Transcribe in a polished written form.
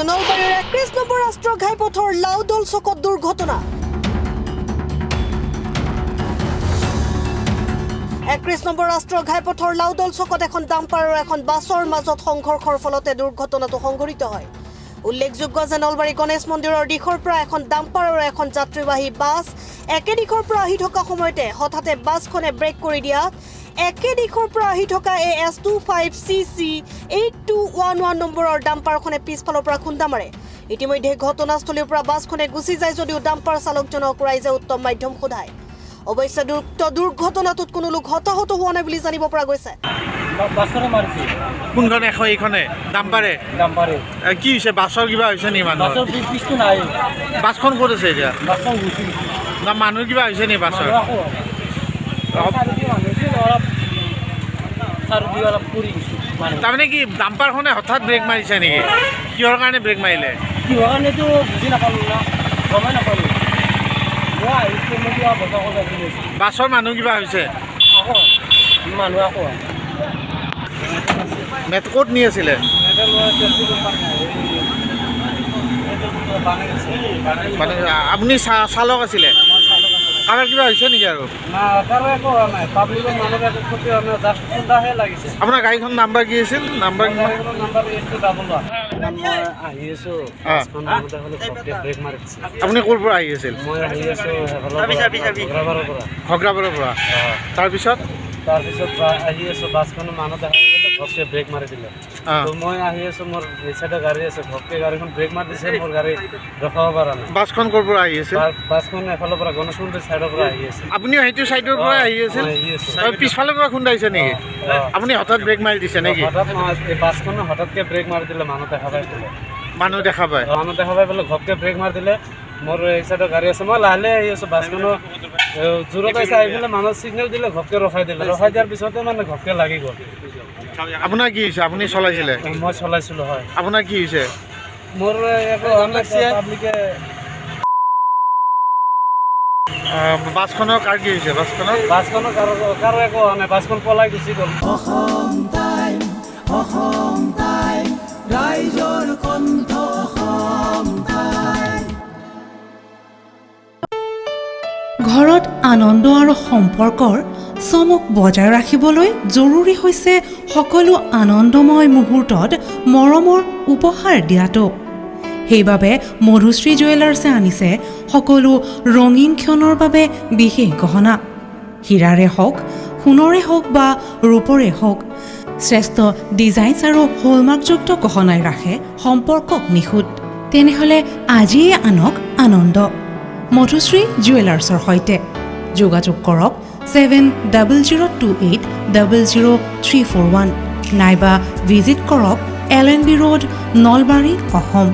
নলবাৰীৰ 31 নম্বৰ ৰাষ্ট্ৰীয় ঘাইপথৰ লাউদল চকত দুৰ্ঘটনা 31 নম্বৰ ৰাষ্ট্ৰীয় ঘাইপথৰ লাউদল চকত এখন ডাম্পাৰ আৰু এখন বাছৰ মাজত সংঘৰ্ষৰ ফলতে দুৰ্ঘটনাটো সংঘটিত হয় উল্লেখযোগ্য যে নলবাৰী গণেশ মন্দিৰৰ দিশৰ পৰা এখন ডাম্পাৰ আৰু এখন যাত্ৰীবাহী বাছ একে দিশৰ পৰা আহি থকা সময়তে হঠাতে বাছখনে ব্ৰেক কৰি দিয়া একে দিশৰ পৰা আহি থকা AS25CC 8211 নম্বৰৰ ডাম্পাৰখনে পিছফালৰ পৰা খুন্দা মাৰে ইতিমধ্যে ঘটনাস্থলীৰ পৰা বাছখনে গুচি যায় যদিও ডাম্পাৰ চালকজনক ৰাইজে উত্তম মাধ্যম সোধায় অৱশ্যে দুৰ্ঘটনাটোত কোনো লোক হতাহত হোৱা নাই বুলি জানিব পৰা গৈছে বাছখনে মাৰিছে কোনখনে এইখনে ডাম্পাৰে কি হৈছে বাছৰ কিবা হৈছে নি মানুহ বাছৰ পিছটো নাই বাছখন ক'ত আছে এতিয়া বাছখন গুচি না মানুহ কিবা হৈছে নি বাছৰ তাৰমানে কি ডাম্পাৰখনে হঠাৎ ব্ৰেক মাৰিছে নেকি কিহৰ কাৰণে ব্ৰেক মাৰিলে কিহৰ কাৰণেতো বুজি নাপালোঁ না গমেই নাপালোঁ বাছৰ মানুহ কিবা হৈছে মানুহ আকৌ ক'ত নি আছিলে আপুনি চালক আছিলে কাৰোবাৰ কিবা হৈছে নেকি আৰু আপোনাৰ গাড়ীখন নাম্বাৰ কি আছিল নাম্বাৰ আপুনি ক'ৰ পৰা আহি আছিল ঘগ্ৰাবাৰৰ পৰা তাৰপিছত আহি আছোঁ বাছখনো মানুহ দেখা ঘপকে ব্ৰেক মাৰি দিলে মই আহি আছোঁ মোৰ এই চাইডে গাড়ী আছে ঘপকে গাড়ীখন ব্ৰেক মাৰি দিছে মোৰ গাড়ী ৰখাব পৰা নাই বাছখন ক'ৰ পৰা আহি আছিল বাছখন এফালৰ পৰা গণেশ মন্দিৰ চাইডৰ পৰা আহি আছে আপুনিও সেইটো চাইডৰ পৰা আহি আছিল পিছফালৰ পৰা খুন্দাইছে নেকি আপুনি হঠাৎ ব্ৰেক মাৰি দিছে নেকি হঠাৎ এই বাছখনে হঠাৎকে ব্ৰেক মাৰি দিলে মানুহ দেখা পাই পেলাই ঘপকে ব্ৰেক মাৰি দিলে মোৰ এই চাইডৰ গাড়ী আছে মই লাহে আহি আছোঁ বাছখনো জোৰত আছে আহি পেলাই মানুহ চিগনেল দিলে ঘপকে ৰখাই দিয়াৰ পিছতে মানে ঘপকে লাগি গ'ল আপোনাৰ কি হৈছে আপুনি চলাইছিলে মই চলাইছিলোঁ হয় আপোনাৰ কি হৈছে মোৰ একো পাব্লিকে বাছখনৰ কাৰ কি হৈছে বাছখনৰ কাৰো একো হোৱা নাই বাছখন পলাই গুচি গ'ল ৰাইজৰ কণ্ঠ ঘৰত আনন্দ আৰু সম্পৰ্কৰ চমক বজাই ৰাখিবলৈ জৰুৰী হৈছে সকলো আনন্দময় মুহূৰ্তত মৰমৰ উপহাৰ দিয়াটো সেইবাবে মধুশ্ৰী জুৱেলাৰ্ছে আনিছে সকলো ৰঙীন ক্ষণৰ বাবে বিশেষ গহনা হীৰাৰে হওক সোণৰে হওক বা ৰূপৰে হওক শ্ৰেষ্ঠ ডিজাইনছ আৰু হলমাৰ্কযুক্ত গহনাই ৰাখে সম্পৰ্কক নিখুঁত তেনেহ'লে আজিয়ে আনক আনন্দ মধুশ্ৰী জুৱেলাৰ্ছৰ সৈতে যোগাযোগ কৰক 7028000341 নাইবা ভিজিট কৰক LNB ৰোড নলবাৰী অসম